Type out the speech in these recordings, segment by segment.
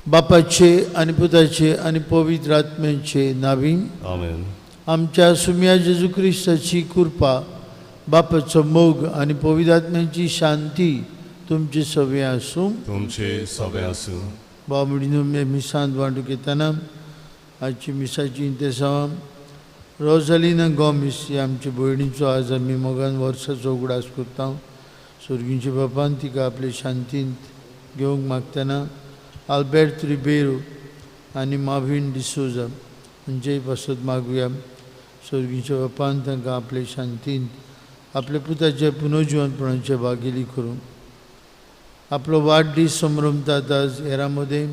बापाचे आणि पुताचे आणि पवित्र आत्म्याचे नावी आमेन. आमच्या सुम्या जेजू ख्रिस्ताची कृपा, बापाचो मोग आणि पवित्र आत्म्याची शांती तुमचे सगळे आसूं. तुमचे सगळे आसूं. बाबडीनो मिसांत वांटूक येतना आजची मिसाची इंतेसां रोझालिना गॉमिस ही आमच्या भयणीचो आज आमी मोगान वर्साचो उगडास करता. स्वर्गीचे बापान तिका आपले शांतींत घेवंक मागतना आल्बर्ट रिबेरो आनी मार्विन डिसोजा हांचेय पासत मागुया. स्वर्गीच्या बापान तांकां आपले शांतींत आपल्या पुताच्या पुनर्जीवनपणाचे भागेली करूं. आपलो वाडदीस संभ्रमतात आज हेरां मदें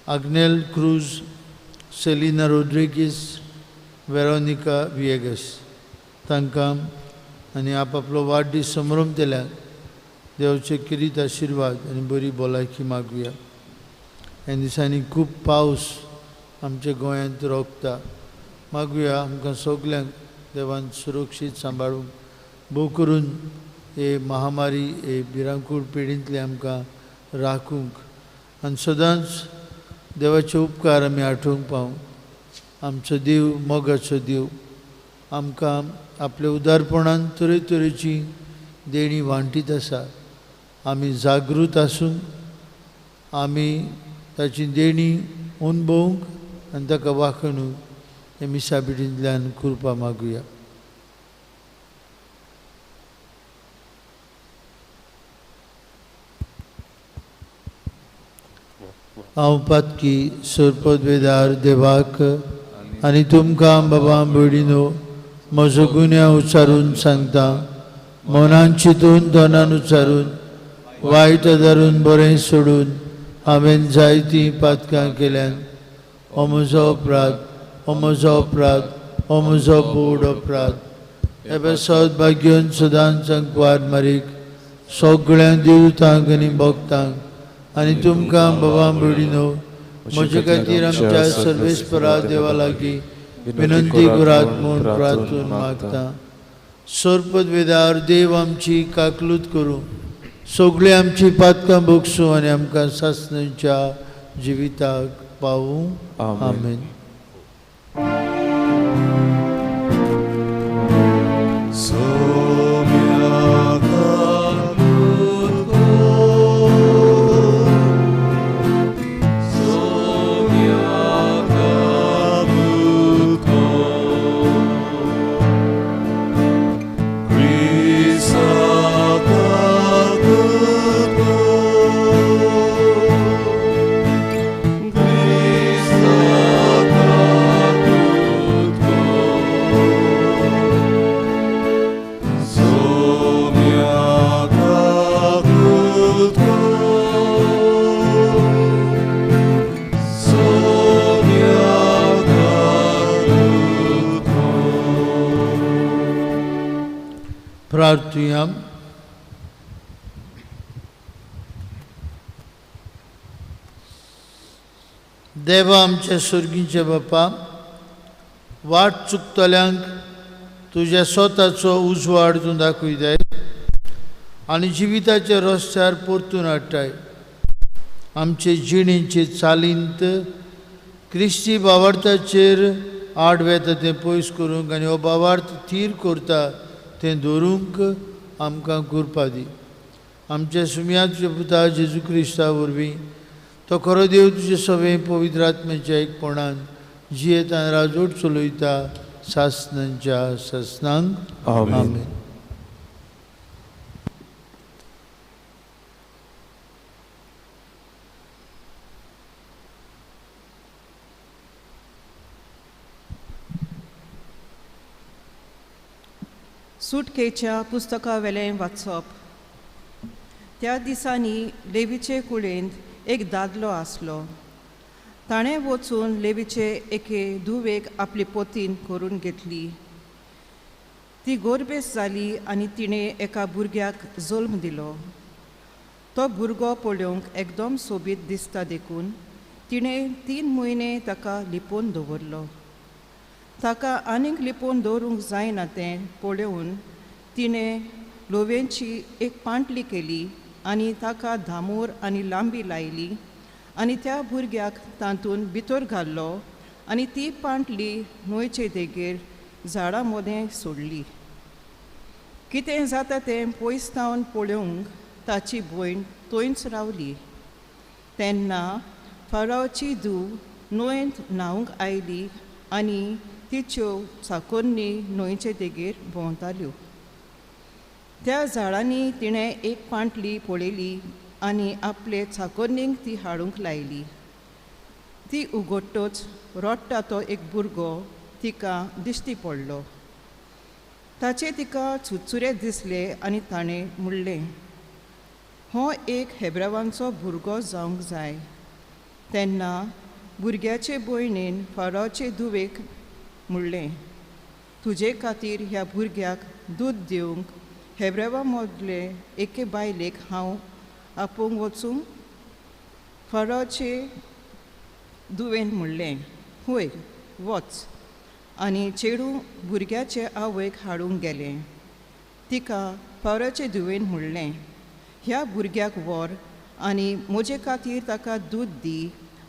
आग्नेल क्रूज, सेलिना रोड्रिगीस, वेरोनिका विएगस तांकां आनी आपलो वाडदीस संभ्रमतेल्याक देवाचे किरीत आशिर्वाद आनी बरी भलायकी मागुया. ह्या दिसांनी खूब पावस आमच्या गोंयांत रोखता. मागुया आमकां सगल्यांक देवान सुरक्षीत सांबाळूंक, भोव करून हे महामारी हे भिरांकूळ पिडींतले आमकां राखूंक आनी सदांच देवाचे उपकार आमी आठोवंक पावूं. आमचो देव मोगाचो देव आमकां आपल्या उदारपणान तरेतरेची देणी वांटीत आसा. आमी जागृत आसूं, आमी ताची देणी अणभवूंक आनी ताका वाखणूंक हे मिसा पिडींतल्यान कृपा मागुया. हांव पातकी सरपदवेदार देवाक आनी तुमकां बाबा भयणीनो म्हजो गुन्यांव उच्चारून सांगता. मनान चिंतून तोंडान उच्चारून वायट धरून बरें सोडून हांवें जायतीं पातकां केल्यान. हो म्हजो अपराध, हो म्हजो अपराध, हो म्हजो बोड अपराध. हे सौभाग्यवन सदांच वार मारीक सगळ्या दिवतांक आनी भक्तांक आनी तुमकां बाबा भयणीनो म्हजे खातीर आमच्या सर्वेस्परा देवा लागीं विनंती करात म्हूण प्रार्थून मागता. सरपदवेदार देव आमची काकलूत करूं, सगळीं आमची पातकां भोगसूं आनी आमकां सासणेच्या जिविताक पावूं. आमेन. प्रार्थुया. देवा आमच्या स्वर्गीचे बापा, वाट चुकतल्यांक तुज्या स्वताचो उजवाड तूं दाखयताय आनी जिविताच्या रस्त्यार परतून हाडटाय. आमचे जिणेचे चालींत क्रिस्ती भावार्थाचेर आड येता तें पयस करूंक आनी हो भावार्थ थीर करता तें दवरूंक आमकां कृपा दी. आमच्या सुम्याच्या पुता जेजू क्रिस्ता वरवीं तो खरो देव तुजे सवे पवित्र आत्म्याच्या एकपणान जियेत आनी राजवट चलयता सासणांच्या ससनांक आमेन. आमेन. सुटकेच्या पुस्तका वेलें वाचप. त्या दिसांनी लेवीचे कुळेंत एक दादलो आसलो. ताणें वचून लेवीचे एके धुवेक आपली पोतीन करून घेतली. ती गोरबेस जाली आनी तिणें एका भुरग्याक जल्म दिलो. तो भुरगो पळोवंक एकदम सोबीत दिसता देखून तिणें 3 म्हयने ताका लिपोवन दवरलो. ताका आनीक लिपोवन दवरूंक जायना तें पळोवन तिणें लोवेंची एक पांटली केली आनी ताका धामोर आनी लांबी लायली आनी त्या भुरग्याक तातूंत भितर घाल्लो आनी ती पांटली न्हंयचे देगेर झाडां मदें सोडली. कितें जाता तें पयस सावन पळोवंक ताची भयण थंयच रावली. तेन्ना फारावाची धूव न्हंयेंत न्हावंक आयली आनी तिच्यो चाकोन्नी न्हंयचे देगेर भोंवताल्यो. त्या झाडांनी तिणें एक पांटली पळयली आनी आपले चाकोन्नींक ती हाडूंक लायली. ती उगडटूच रोडटा तो एक भुरगो तिका दिश्टी पडलो. ताचे तिका चुचुरे दिसले आनी ताणें म्हणलें, हो एक हेब्रेवांचो भुरगो जावंक जाय. तेन्ना भुरग्याचे भयणीन फारावाचे धुवेक म्हणलें, तुजे खातीर ह्या भुरग्याक दूद दिवंक हेब्रेवा मदले एके बायलेक हांव आपोवंक वचूं? फारावाचे धुवेन म्हणलें, हय वच. आनी चेडूं भुरग्याचे आवयक हाडूंक गेलें. तिका फारावाचे धुवेन म्हणलें, ह्या भुरग्याक व्हर आनी म्हजे खातीर ताका दूद दी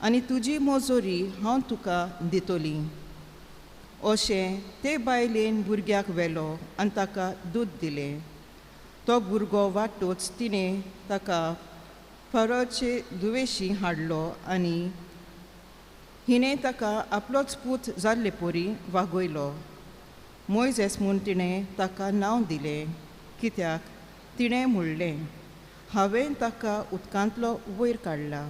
आनी तुजी मजुरी हांव तुका दितोली. अशें ते बायलेन भुरग्याक व्हेलो आनी ताका दूद दिलें. तो भुरगो वाडटूच तिणें ताका फारावाचे धुवेशी हाडलो आनी हिणें ताका आपलोच पूत जाल्ले परी वागयलो. मोयजेस म्हूण तिणें ताका नांव दिलें, कित्याक तिणें म्हणलें, हांवें ताका उदकांतलो वयर काडला.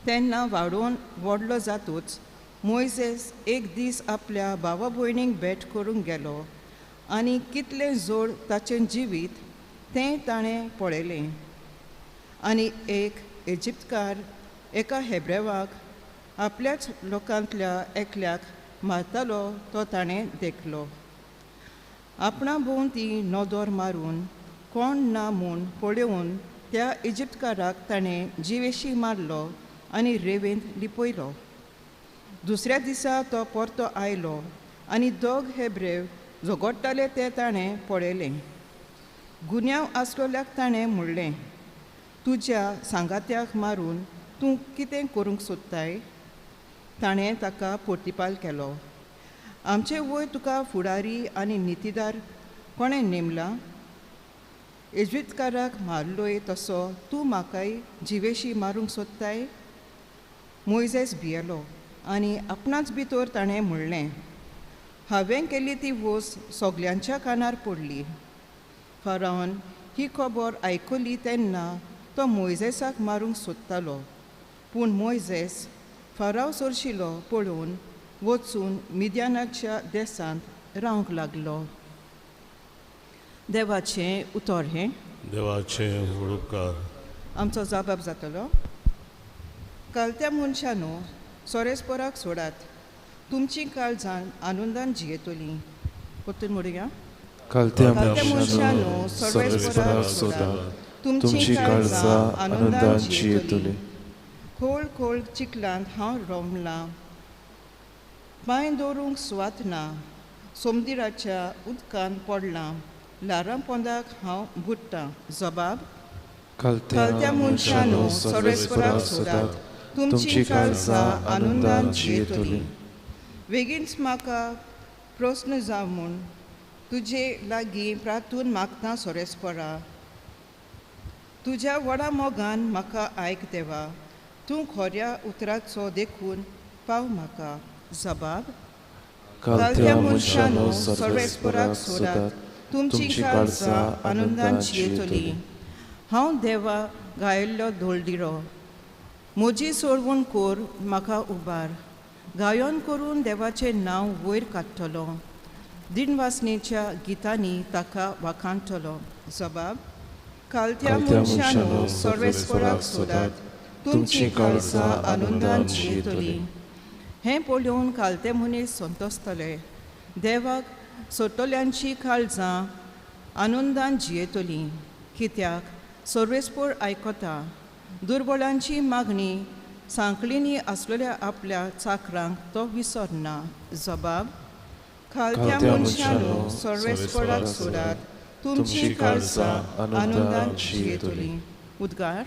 तेन्ना वाडोवन व्हडलो जातूच मोयजेस एक दीस आपल्या भावा भयणीक भेट करूंक गेलो आनी कितलें जोड ताचें जिवीत तें ताणें पळयलें. आनी एक इजिप्तकार एका हेब्रेवाक आपल्याच लोकांतल्या एकल्याक मारतालो तो ताणें देखलो. आपणा भोंवती नदर मारून कोण ना म्हूण पळोवन त्या इजिप्तकाराक ताणें जिवेशी मारलो आनी रेंवेंत लिपयलो. दुसऱ्या दिसा तो परतो आयलो आनी दोग हेब्रेव झगडटाले ते ताणें पळयलें. गुन्यांव आसलोल्याक ताणें म्हणलें, तुज्या सांगात्याक मारून तूं कितें करूंक सोदताय? ताणें ताका पोर्तिपाल केलो, आमचे वयर तुका फुडारी आनी नितीदार कोणें नेमला? इजिप्तकाराक मारलोय तसो तूं म्हाकाय जिवेशी मारूंक सोदताय? मोयजेस भियेलो आनी आपणाच भितर ताणें म्हणलें, हांवें केल्ली ती वोस सगल्यांच्या कानार पडली. फारावन ही खबर आयकली तेन्ना तो मोयजेसाक मारूंक सोदतालो. पूण मोयजेस फाराव सरशिलो पळोवन वचून मिद्यानाच्या देसांत रावंक लागलो. देवाचें उतर हें. देवाचें उपकार. आमचो जबाब जातलो. कालत्या मनशानो सोरेस्पराक सोडात, तुमची काळजां आनंदान जियेतली. परतून म्हणुया. कालत्या मनशानो मनशानो सोरेस्पराक सोडात, तुमची काळजां आनंदान जियेतली. खोल खोल चिखलांत हांव रोमलां, पांय दवरूंक सुवात ना. समुद्राच्या उदकांत पडलां, लारां पोंदाक हांव बुडटां. जबाब. कालत्या मनशानो सोरेस्पराक सोडात, तुमची काळजां आनंदान जियेतली. बेगीनच म्हाका प्रस्न जाव म्हूण तुजे लागीं प्रार्थून मागता सोरेस्परा. तुज्या व्हडा मोगान म्हाका आयक देवा. तूं खोऱ्या उतराचो देखून पाव म्हाका. जबाब. कालत्या मनशांनो सर्वेस्पराक सोडात, तुमची काळजां आनंदान जियेतली. हांव देवा गायल्लो धोलदिरो, म्हजी सोडवण कोर म्हाका उबार. गायन करून देवाचें नांव वयर काडटलो, दिनवासनेच्या गितांनी ताका वाखाणटलो. जबाब: कालत्या मनशांनो सर्वेस्पराक सोडात, तुमची काळजां आनंदान जियेतली. हें पळोवन कालते मनीस संतोसतले. देवाक सोडटल्यांची काळजां आनंदान जियेतली, कित्याक सर्वेस्पर आयकता. दुर्बळांची मागणी सांकळींनी आसलेल्या आपल्या चाकरांक तो विसरना. जबाब: कालत्या मनशांनो सर्वेस्पराक सोडात, तुमची काळजां आनंदान जियेतली. उद्गार.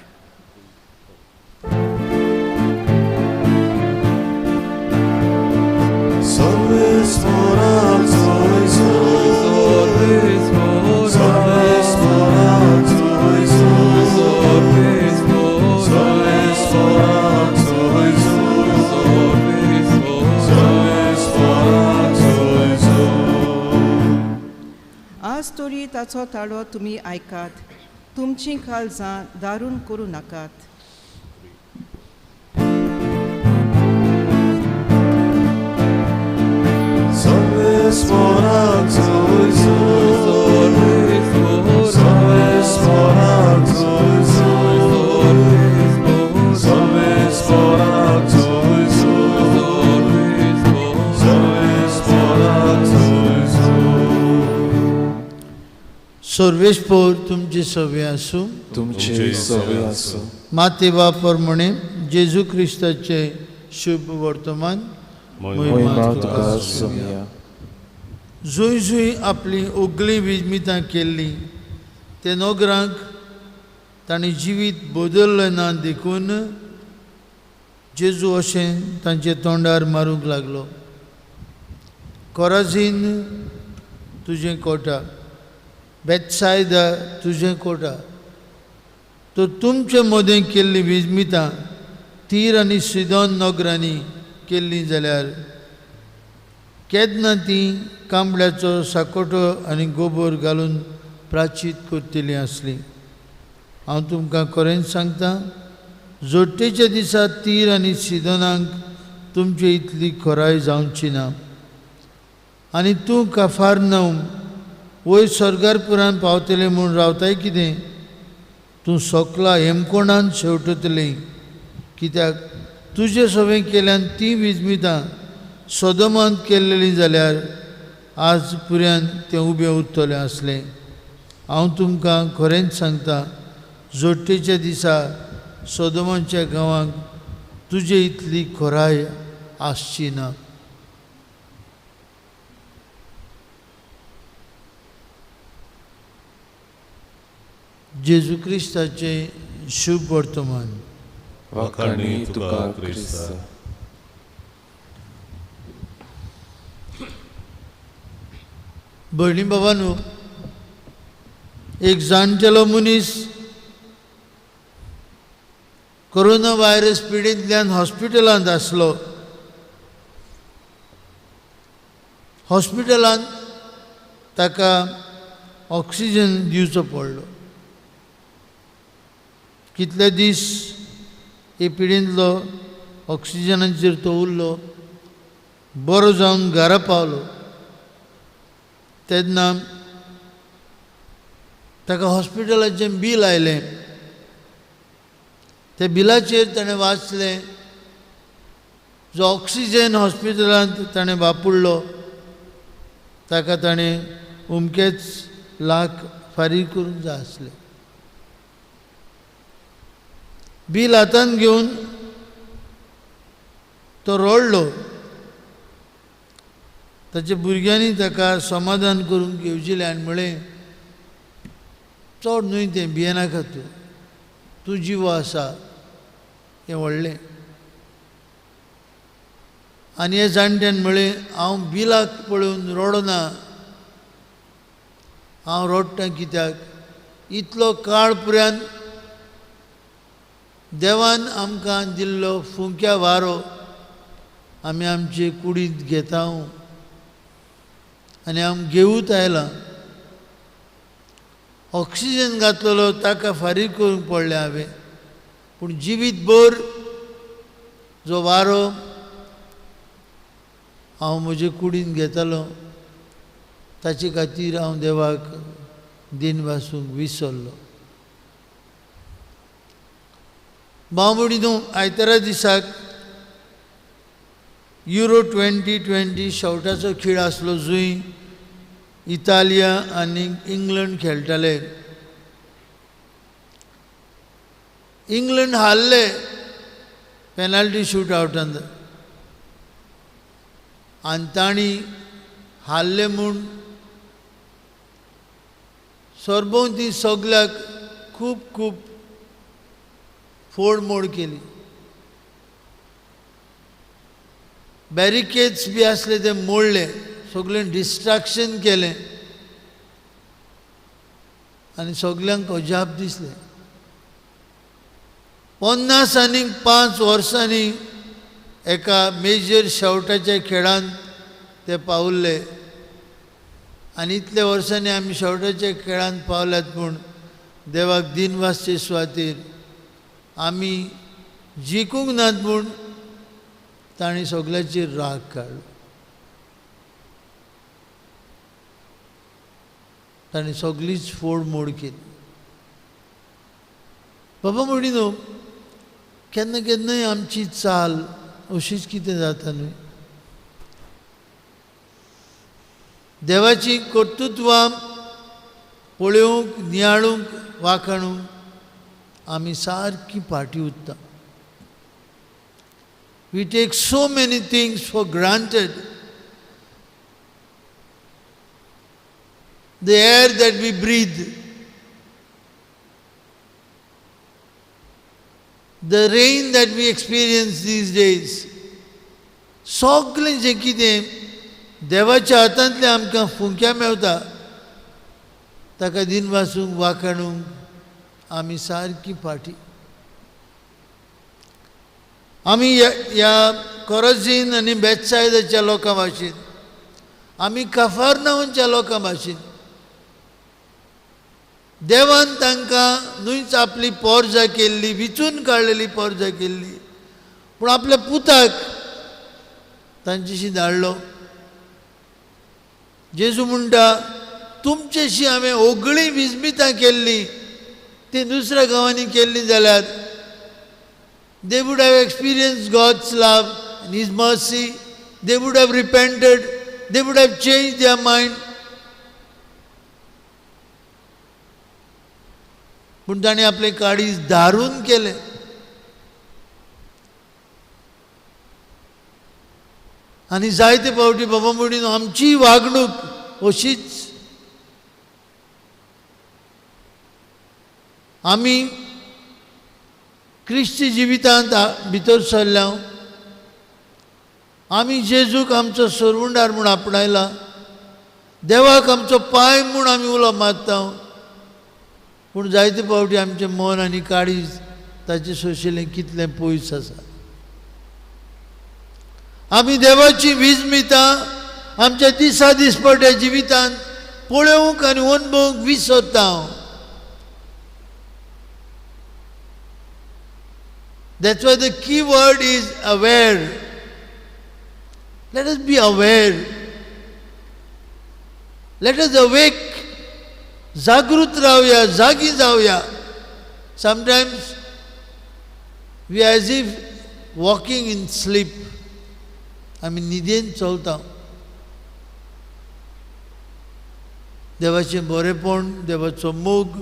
आज तरी ताचो ताळो तुमी आयकात, तुमची काळजां दारून करूं नाकात. सर्वेस्पर तुमची सवय आसूं. तुमचे सवय आसूं. मातेवा प्रमाणे जेजू क्रिस्ताचे शुभ वर्तमान महिमा तुका सोमिया. जुंय जुंय आपली ओगली विजमितां केल्ली ते नोगरांक तांणी जिवीत बदल्लें ना देखून जेजू अशें तांचे तोंडार मारूंक लागलो. कोराझीन तुजें कोटा, बेतसायदा तुजें कोटा. तो तुमचे मदें केल्ली विजमितां तीर आनी सिदोन नोगरांनी केल्ली जाल्यार केन्ना ती कांबळ्याचो साकोटो आनी गोबर घालून प्राचीत करतली आसली. हांव तुमकां खरेंच सांगता, जोडटेच्या दिसा तीर आनी सिदोनांक तुमचे इतली खोराय जावची ना. आनी तूं कफारनहूम वयर स्वर्गारपुरान पावतलें म्हूण रावताय कितें? तूं सोकला हेमकोणान शेवटतलें, कित्याक तुजे सवें केल्यान ती विजमितां सोदोमांत केल्लेलीं जाल्यार आज पुऱ्यान तें उबें उरतलें आसलें. हांव तुमकां खरेंच सांगता, जोडटेच्या दिसा सोदोमाच्या गांवांक तुजे इतली खोराय आसची ना. जेजू क्रिस्ताचे शुभ वर्तमान. वाखाणी तुका क्रिस्त. भयणी बाबांनो, एक जाणटेलो मनीस कोरोना व्हायरस पिडींतल्यान हॉस्पिटलांत आसलो. हॉस्पिटलांत ताका ऑक्सिजन दिवचो पडलो. कितले दीस हे पिडींतलो ऑक्सिजनाचेर तो उरलो. बरो जावन घरा पावलो तेन्ना ताका हॉस्पिटलाचें बील आयलें. त्या बिलाचेर ताणें वाचलें जो ऑक्सिजन हॉस्पिटलांत ताणें वापरलो ताका ताणें उमकेच लाख फारीक करूंक जाय आसलें. बील हातांत घेवन तो रडलो. ताच्या भुरग्यांनी ताका समाधान करूंक येवजिलें आनी म्हळें, चड न्हय तें भियेनाका तूं जिवो आसा हें व्हडलें. आनी हे जाणट्यान म्हळें, हांव बिलाक पळोवन रडना, हांव रडटां कित्याक इतलो काळ पुऱ्यान देवान आमकां दिल्लो फुंक्या वारो आमी आमचे कुडींत घेता आनी हांव घेवूत आयलां. ऑक्सिजन घातलेलो ताका फारीक करूंक पडलें हांवें. पूण जिवीतभर जो वारो हांव म्हजे कुडीन घेतालो ताचे खातीर हांव देवाक दिन वासूंक विसरलो. भाव भयणीनो, आयतारा दिसाक युरो 2020 शेवटाचो खेळ आसलो, जंय इटालिया आनी इंग्लंड खेळटाले. इंग्लंड हारले पेनाल्टी शूट आवटांत, आनी तांणी हारले म्हूण सरभोंवती सगल्याक खूब खूब फोडमोड केली. बॅरिकेड्स बी आसले ते मोडले, सगळें डिस्ट्रॅक्शन केलें आनी सगल्यांक अजाप दिसलें. 50 आनी 5 वर्सांनी एका मेजर शेवटाच्या खेळांत ते पावल्ले आनी इतल्या वर्सांनी आमी शेवटाच्या खेळांत पावल्यात. पूण देवाक दिनवासचे सुवातेर आमी जिखूंक नात म्हूण ताणें सगल्याचेर राग काडलो. ताणें सगळीच फोडमोड केली. बाबा म्हणिनो, केन्ना केन्नाय आमची चाल अशीच कितें जाता न्हय. देवाची कर्तृत्वां पळोवंक, नियाळूंक, वाखाणूंक आमी सारकी फाटीं उरता. We take so many things for granted. The air that we breathe, the rain that we experience these days, सगळें जें कितें देवाच्या हातांतलें आमकां फुंक्या मेवता ताका दिन वासूंक, वाखाणूंक आमी सारकी फाटीं. आमी ह्या कोराझीन आनी बेथसायदाच्या लोकां भाशेन, आमी कफरनाहूमच्या लोकां भाशेन देवान तांकां न्हूच आपली पोरजां केल्ली, विचून काडलेली पोरजां केल्ली, पूण आपल्या पुताक तांचेशी धाडलो. जेजू म्हणटा, तुमचेशी हांवें ओगळीं विजमितां केल्लीं ती दुसऱ्या गांवांनी केल्लीं जाल्यार they would have experienced God's love and His mercy. They would have repented. They would have changed their mind. पूण ताणें आपलें काळीज धारून केलें. आनी जायते फावटी बाबा म्हणून आमची वागणूक अशीच. आमी क्रिस्ती जिवितांत भितर सरल्या. आमी जेजूक आमचो सरवंडार म्हूण आपणायला. देवाक आमचो पांय म्हूण आमी उलो मारता. पूण जायते फावटी आमचें मन आनी काळीज ताचे सोशियेलें कितलें पयस आसा. आमी देवाची विजमितां आमच्या दिसा दिसपट्या जिवितांत पळोवंक आनी अणभवूंक विसरता. That's why the key word is aware. Let us be aware. Let us awake. जागृत रावया, जागी जावया. Sometimes we are as if walking in sleep. आमी न्हिदेन चलता. देवाचें बरेपण, देवाचो मोग,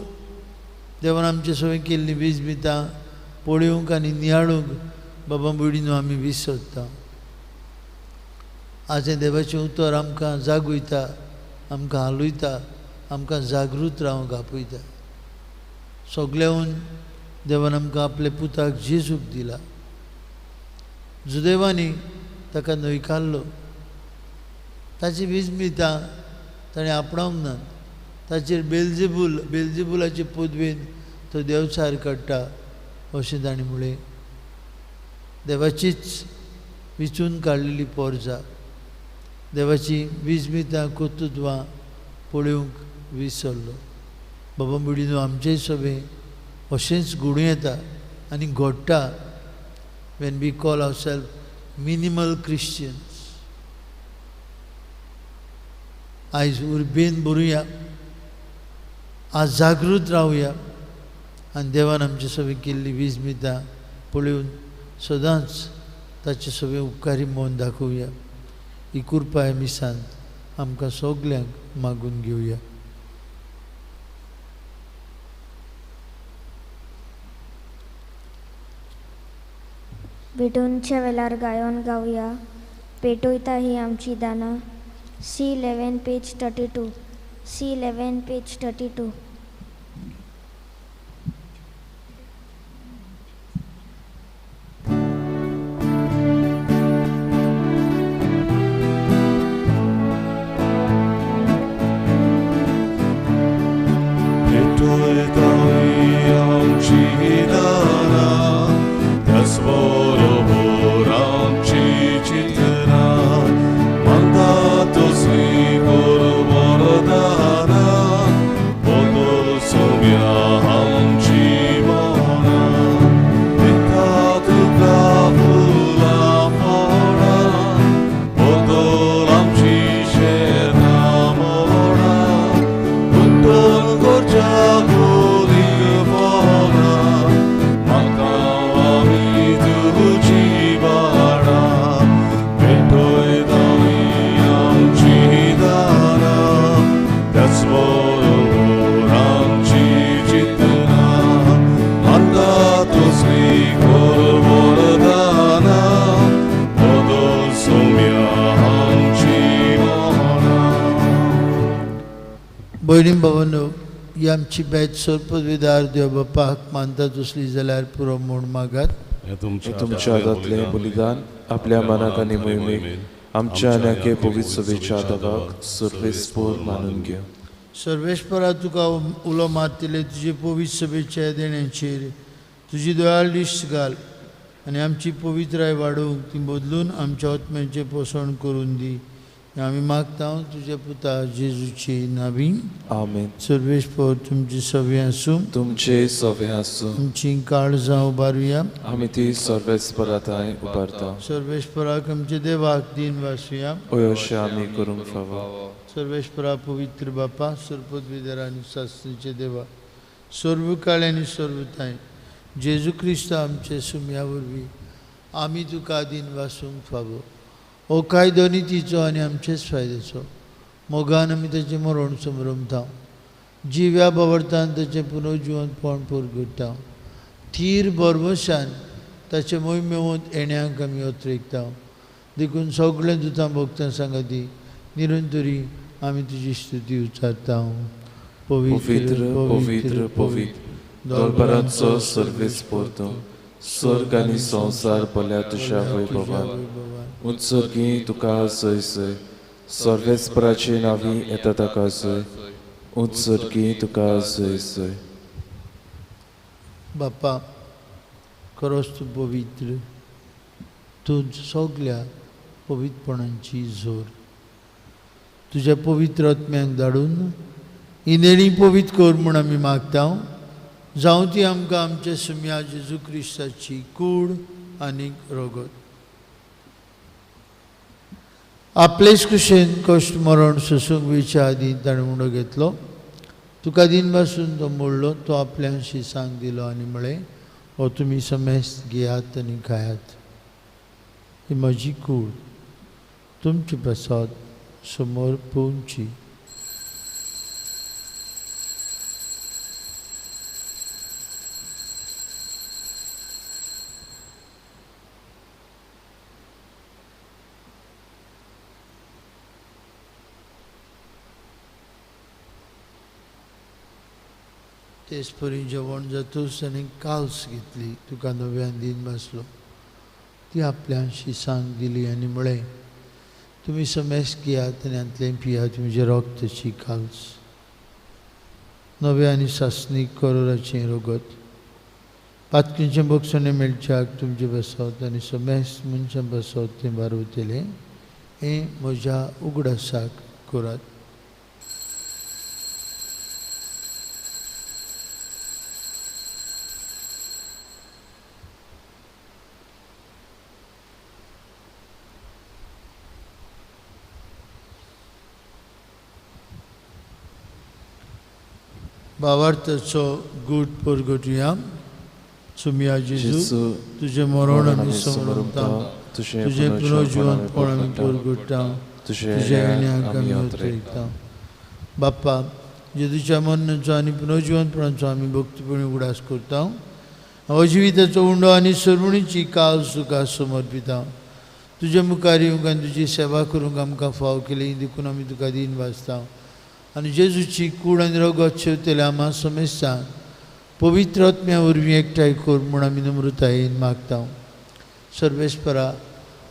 देवान आमचे सवय केल्लीं विजमितां पळोवंक आनी नियाळूंक बाबा भयणीनो आमी विसरता. आज हें देवाचें उतर आमकां जागयता, आमकां हालयता, आमकां जागृत रावंक आपयता. सगळ्याहून देवान आमकां आपल्या पुताक जेजूक दिला. जुदेवानी ताका न्हयकारलो. ताची विजमितां ताणें आपणावंक ना. ताचेर बेलजेबुलाचे पदवेन तो देवचार काडटा अशें ताणें म्हळें. देवाचीच विचून काडलेली पोरजां, देवाची विस्मितां कोतुत्वां पळोवंक विसरलो. बाबा बुडीनो आमचे सभे अशेंच घडूं येता आनी घडटा when we call ourselves minimal Christians. आयज उर्बेन बरुया, आज जागृत रावया आनी देवान आमचे सभे केल्ली विस्मितां पळोवन सदांच ताचे सभे उपकारी मन दाखोवया. ही कृपा ह्या मिसांत आमकां सगल्यांक मागून घेवया. भेटूनच्या वेळार गायन गावया. पेटोयता ही आमची दाना. C11 page 32. C11 page 32. भयणी भावांनो, ही आमची बॅच सरपदवीदार देव बापाक मानतात असली जाल्यार पुरो म्हूण मागात. हे तुमच्या हातांतलें बलिदान आपल्या मनाक आनी मोहिमेक आमच्या आनी पवित्र सभेच्या आदाराक सर्वेस्पर मानून घेव. सर्वेस्परा तुका उलो मारतले तुजे पवित्र सभेच्या देण्याचेर तुजी दयाळ दिश्ट घाल आनी आमची पवित्राय वाडोवंक ती बदलून आमच्या आत्म्याचें पोसण करून दी. आमी मागता तुज्या पुता जेजूची नावी. आमेन. सर्वेस्पर तुमची सवे आसूं. तुमचे सवे आसूं. आमची काळजां उबारुया. आमी ती सर्वेस्पराताय उबारता. सर्वेस्पराक आमचे देवाक दिन वासुया. अशें आमी करूंक फावो. सर्वेस्परा पवित्र बापा, सरपदवीदार आनी शास्त्रीचे देवा, सर्व काळ आनी सर्वताय जेजू क्रिस्त आमचे सुम्या वरवीं आमी तुका दिन वासूंक फावो. ओ कायदो नितीचो आनी आमचेच फायद्याचो मोगान आमी ताचें मरण समरमता. जिव्या बावरतान ताचें पुनर्जिवंतपण परगट्टा. थीर बरमशान ताचे मोहिमेवंत येण्याक आमी अत्रेकता. देखून सगळ्या दुतां भक्तां सांगाती निरंतरी आमी तुजी स्तुती उच्चारता. पवित्र पवित्र पवित्र दरबाराचो सर्वेस्पर तूं. स्वर्ग आनी संवसार भल्या तुज्या वैभवान उत्सर्गी तुका सय सय. सर्वेस्पराचे नावी येता ताका सय. उत्सर्गी तुका सय सय. बापा, खरोच तूं पवित्र. तूं सगळ्या पवित्रपणांची जोर तुज्या पवित्र आत्म्यांक धाडून इनेणी पवित्र कर म्हूण आमी मागता. जावं ती आमकां आमच्या सुम्या जेजू क्रिस्ताची कूड आनी रगत. आपलेच कुशेन कश्ट मरण सोसूंक वेच्या आदीं ताणें उंडो घेतलो. तुका दिन पासून तो मोडलो. तो आपल्या शिसांक दिलो आनी म्हळें, हो तुमी समेस्त घेयात आनी खायात. ही म्हजी कूड तुमचे पासत समोर पोवची. तेच परी जेवण जातूच आनी काल्स घेतली. तुका नव्यान दिन बसलो. ती आपल्या शिसांक दिली आनी म्हळें, तुमी समेस्त घेयात आनी हातलें पियात. म्हजे रक्ताची काल्स नव्या आनी सासणीक करोराचें रगत. पातकीचें बक्षणें मेळच्याक तुमचे बसत आनी समेस्त मनशां बसत तें बारवतलें. हें म्हज्या उगडासाक करात. भावार्थाचो गूट परगटुया. सुमिया जेजू जेजू तुझे मरण आमी समरमता, तुझे तुझे पुनर्जीवनपण आमी परगटा परगटता, तुझे तुझ्या येण्याक आमी आमी अत्रेकता. अत्रेकता. बाप्पा, जेजूच्या मरणाचो आनी पुनर्जीवनपणाचो आमी भक्तीपणी उगडास करता. अजिविताचो उंडो आनी सरवणीची काल सुखां समर्पिता. तुजे मुखार येवंक आनी तुजी सेवा करूंक आमकां फाव केली देखून आमी तुका दिन वाजता. आनी जेजूची कूड आनी रगत शेवतले आम्हा समेस्ता पवित्र आत्म्या वरवीं एकठांय कर म्हूण आमी नम्रतायेन मागता. सर्वेस्परा,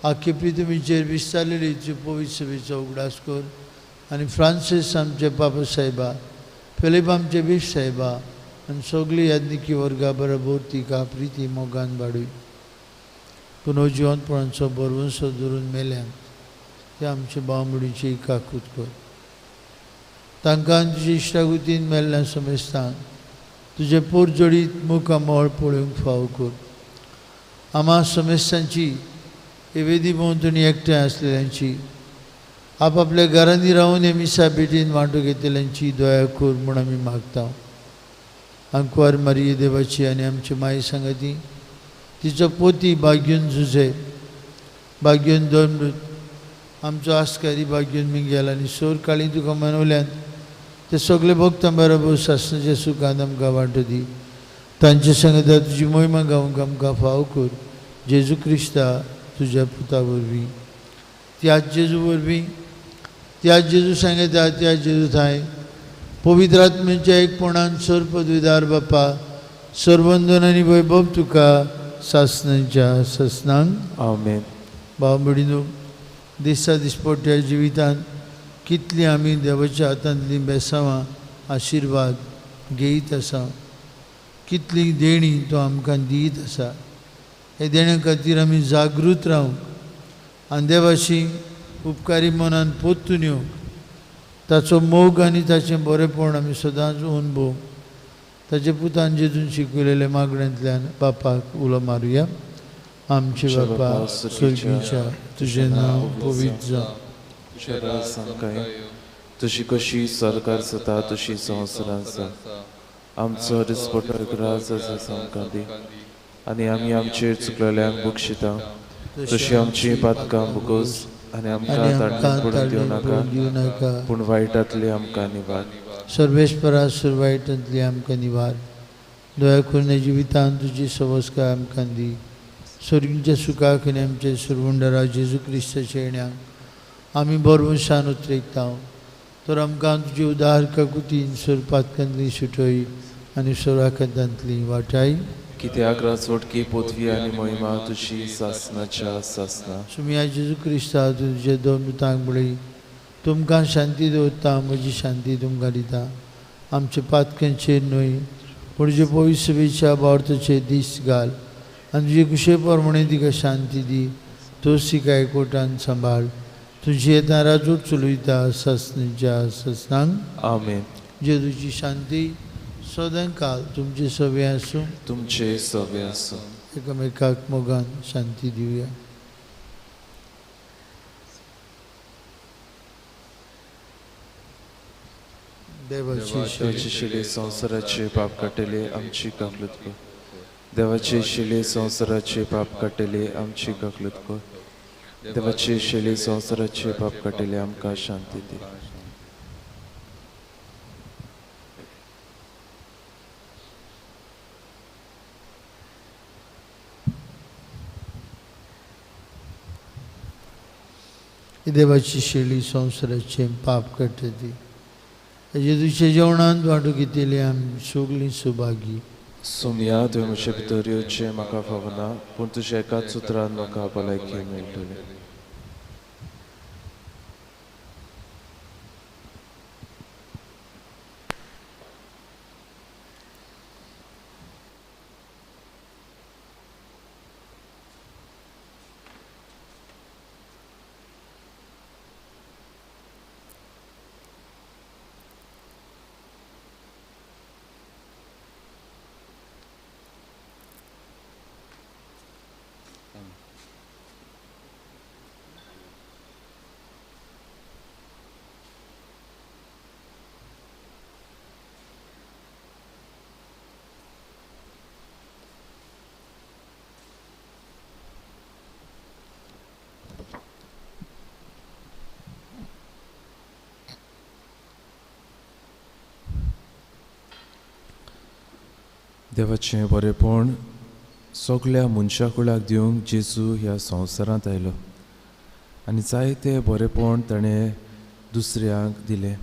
आख्खे पृथ्वीचेर विस्तारलेली तुजे पवित्र सभेचो उगडास कर आनी फ्रांसीस आमचे पापा साहेबा, फिलीप आमचे बीश साहेबा आनी सगळी याज्ञिकी वर्गा बरोबर तिका प्रिती मोगान वाडूय. पुनर्जीवनपणाचो बरवंसो धरून मेल्यांक ते आमचे बांबडीची इकाकूत कर. तांकां तुजे इश्टागुतीन मेल्ल्या समेस्तान तुजे पोरजोडीत मुखामोळ पळोवंक फाव कर. आम्हा समेस्तांची वेदी भोंवतणी एकठांय आसलेल्यांची, आपआपल्या घरांनी रावन हे मिसा बेटीन वांटो घेतलेल्यांची दया कर म्हूण आमी मागता. अंकवार मारिये देवाची आनी आमची माय सांगाती, तिचो पोती भाग्यून झुजे, भाग्यून दोन आमचो आस्कारी भाग्यून मिंगेल आनी सोर काळी तुका मनवल्यान ते सगळे भक्तां बरोबर सासणाच्या सुखांत आमकां वांटो दी. तांचे सांगता तुजी महिमा गावंक आमकां फाव कर. जेजू क्रिस्ता तुज्या पुता वरवीं, त्याच जेजू वरवीं, त्याच जेजू सांगता त्या जेजू थंय पवित्र आत्म्याच्या एकपणान सर पदवीदार बापा सरवंदन आनी वैभव तुका सासणांच्या ससनांक. आमेन. भाव भयणीनो, दिसा दिसपट्ट्या जिवितांत कितलीं आमी देवाच्या हातांतलीं बेसांवां आशिर्वाद घेयत आसा, कितली देणी तो आमकां दीत आसा. हे देण्या खातीर आमी जागृत रावंक आनी देवाशी उपकारी मनान पोत्तून येवंक, ताचो मोग आनी ताचें बरेपण आमी सदांच अनुभव ताचे पुतान जेजून शिकयलेल्या मागण्यांतल्यान बापाक उलो मारुया. आमचे बापा स्वर्गीच्या, तुजें नांव पवित्र जा, तुजें राज जावं, तुजी कशी सरकार जाता तशी संवसारांत जा. आमचो दिसपट्टो राज आसा आमकां दी, आनी आमी आमचेर चुकलेल्यांक बक्षिता तशी आमची पातकां बुकोस, आनी आमकां ताडणेक पडून दिवं नाका, पूण वायटांतली आमकां निवार. सर्वेस्परा सुरवायटांतली आमकां निवार. दया करून जिवितांत तुजी संस्कार आमकां दी. स्वर्गीच्या सुखाक आनी आमचे सुरवंडरा जेजू क्रिस्ताच्या येण्याक आमी बरवंशान उतरेकता. तर आमकां तुजी उदार काकुतीन सुरपातकांतली सुटय आनी सुराकांतांतली वाटाय. कित्याक राजवटकी पदवी आनी महिमा तुजी सासणाच्या सासना. सुमिया जेजू क्रिस्ता तुजे दोन पुतांक बळी तुमकां शांती दवरता, म्हजी शांती तुमकां दिता. आमच्या पातकांचेर न्हय पूण तुजे पवित्र सभेच्या बावर्थाचेर दीस घाल आनी तुजे कुशे प्रमाणे तिका शांती दी. तोच तिका एकवटान सांबाळ. तुजी येता राजवट चलयता सासणेच्या ससनांक. आमेन. जेजूची शांती सदां काल तुमचे सवे आसूं. तुमचे सवे आसूं. एकामेकाक मोगान शांती दिवया. देवाचे शिले संवसाराचे पाप काटले आमची काकलूत कर. देवाचे शिले संवसाराचे पाप काटले आमची काकलूत कर. देवाचे शिले संवसाराचे पाप काटले आमकां शांती दी. देवाची शेळी संवसाराचे पाप काटती. जेजूच्या जेवणांत वांटो घेतिल्ली आमी सगळीं सुभागी. सुमया तुवें म्हजे भितर येवचें म्हाका फावना, पूण तुज्या एकाच उतरान म्हाका भलायकी मेळटली. देवाचें बरेपण सगळ्या मनशाकुळाक दिवंक जेजू ह्या संवसारांत आयलो आनी जायते बरेपण ताणें दुसऱ्यांक दिलें.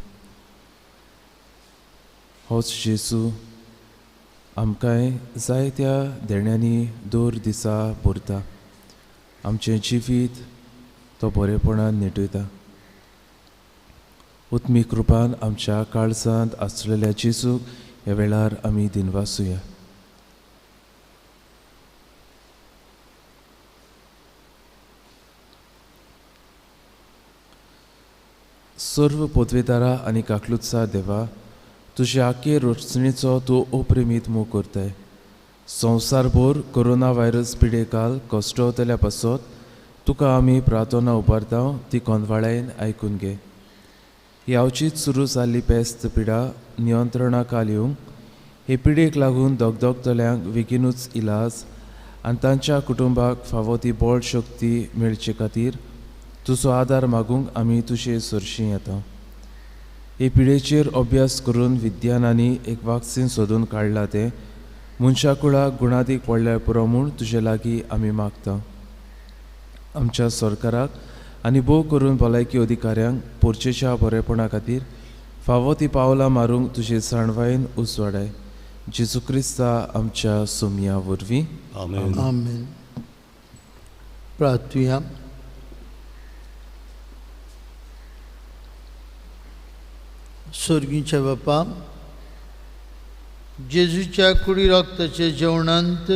होच जेजू आमकांय जायत्या देण्यांनी दर दिसा भरता. आमचें जिवीत तो बरेपणान नेटयता. उत्मी कृपान आमच्या काळजांत आसलेल्या जेजूक ह्या वेळार आमी दिनवासुया. सर्व पदवेदारा आनी काकलुत्सा देवा, तुजे आखे रचणेचो तूं अप्रेमीत मोग करताय. संवसारभर कोरोना व्हायरस पिडेकाल कश्टवतल्या पासत तुका आमी प्रार्थना उबारता ती कोंदवाळेन आयकून घे. ही अवचीत सुरू जाल्ली पेस्त पिडा नियंत्रणाखाल येवंक, हे पिडेक लागून दोगदोगतल्यांक बेगीनूच इलाज आनी तांच्या कुटुंबाक फावो ती बळ शक्ती मेळचे खातीर तुजो आदार मागूंक आमी तुजे सरशीं येता. हे पिडेचेर अभ्यास करून विज्ञानांनी एक वॅक्सीन सोदून काडला तें मनशा कुळाक गुणादीक व्हडल्या पुरो म्हूण तुजे लागीं आमी मागता. आमच्या सरकाराक आनी भोव करून भलायकी अधिकाऱ्यांक पोरचेच्या बरेपणा खातीर फावो ती पावलां मारूंक तुजे जाणवायेन उजवाडाय. जेजू क्रिस्ता आमच्या सोमया वरवीं. आमेन. आमेन. प्रार्थुया. स्वर्गीच्या बापा, जेजूच्या कुडी रक्ताच्या जेवणांत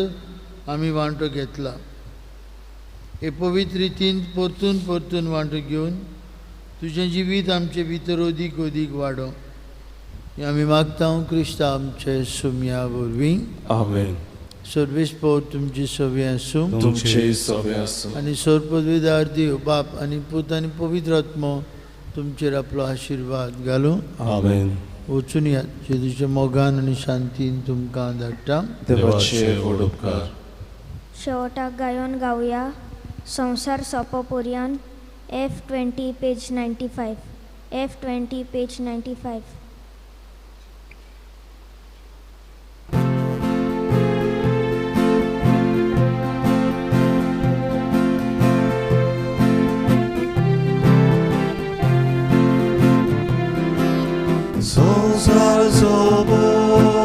आमी वांटो घेतला. हे पवित्र रितीन परतून परतून वांटो घेवन तुजें जिवीत आमचे भितर अदीक अदीक वाडो हें आमी मागता क्रिस्ता आमचे सोमया वरवीं. आमेन. सर्वेस्पर तुमची सवय आसूं तुमचे सवे आसूं आनी सर्पद्वेदार देव बाप आनी पूत आनी पवित्र आत्मो तुमचेर आपलो आशिर्वाद घालूं. आमेन. वचून यात. जेजूच्या मोगान आनी शांतीन तुमकां धाडटा. देवाचे व्हड उपकार. शेवटाक गायोन गावया संवसार सोंपो पर्यान F20 पेज 95. F20 page 95. संसार सोबो